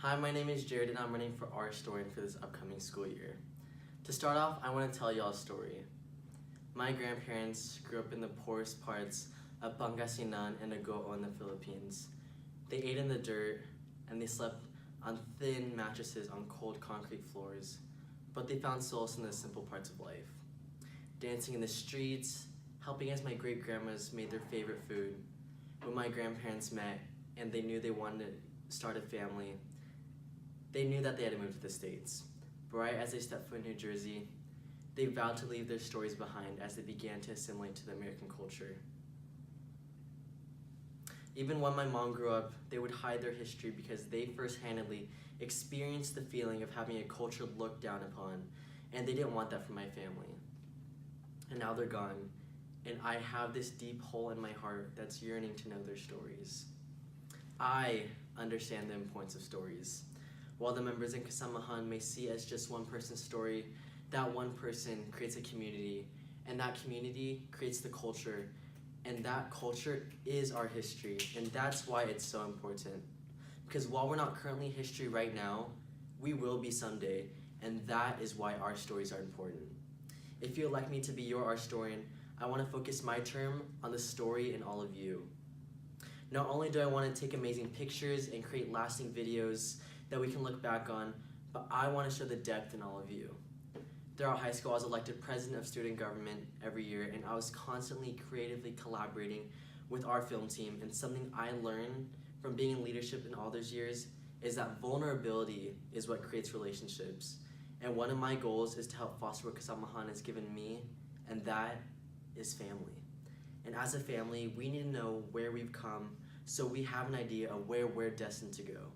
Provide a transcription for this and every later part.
Hi, my name is Jared and I'm running for Ourstorian for this upcoming school year. To start off, I want to tell y'all a story. My grandparents grew up in the poorest parts of Pangasinan and Agoo in the Philippines. They ate in the dirt and they slept on thin mattresses on cold concrete floors, but they found solace in the simple parts of life. Dancing in the streets, helping as my great-grandmas made their favorite food. When my grandparents met and they knew they wanted to start a family, they knew that they had to move to the States. But right as they stepped foot in New Jersey, they vowed to leave their stories behind as they began to assimilate to the American culture. Even when my mom grew up, they would hide their history because they first-handedly experienced the feeling of having a culture looked down upon, and they didn't want that for my family. And now they're gone, and I have this deep hole in my heart that's yearning to know their stories. I understand the importance of stories. While the members in Kasamahan may see as just one person's story, that one person creates a community, and that community creates the culture, and that culture is our history, and that's why it's so important. Because while we're not currently history right now, we will be someday, and that is why our stories are important. If you'd like me to be your Ourstorian, I want to focus my term on the story in all of you. Not only do I want to take amazing pictures and create lasting videos that we can look back on, but I want to show the depth in all of you. Throughout high school, I was elected president of student government every year, and I was constantly creatively collaborating with our film team, and something I learned from being in leadership in all those years is that vulnerability is what creates relationships. And one of my goals is to help foster what Kasamahan has given me, and that is family. And as a family, we need to know where we've come so we have an idea of where we're destined to go.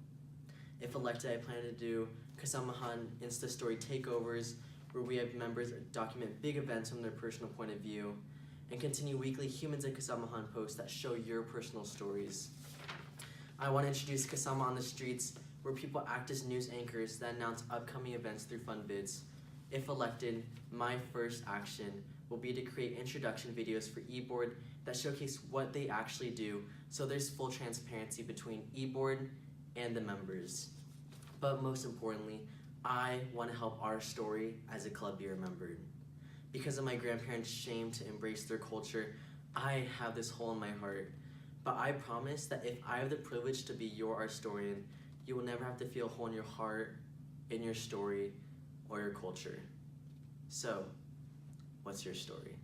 If elected, I plan to do Kasamahan Insta Story takeovers where we have members document big events from their personal point of view and continue weekly Humans at Kasamahan posts that show your personal stories. I want to introduce Kasama on the Streets where people act as news anchors that announce upcoming events through fun vids. If elected, my first action will be to create introduction videos for eBoard that showcase what they actually do so there's full transparency between eBoard and the members. But most importantly, I want to help our story as a club be remembered. Because of my grandparents' shame to embrace their culture, I have this hole in my heart. But I promise that if I have the privilege to be your Ourstorian, you will never have to feel a hole in your heart, in your story, or your culture. So, what's your story?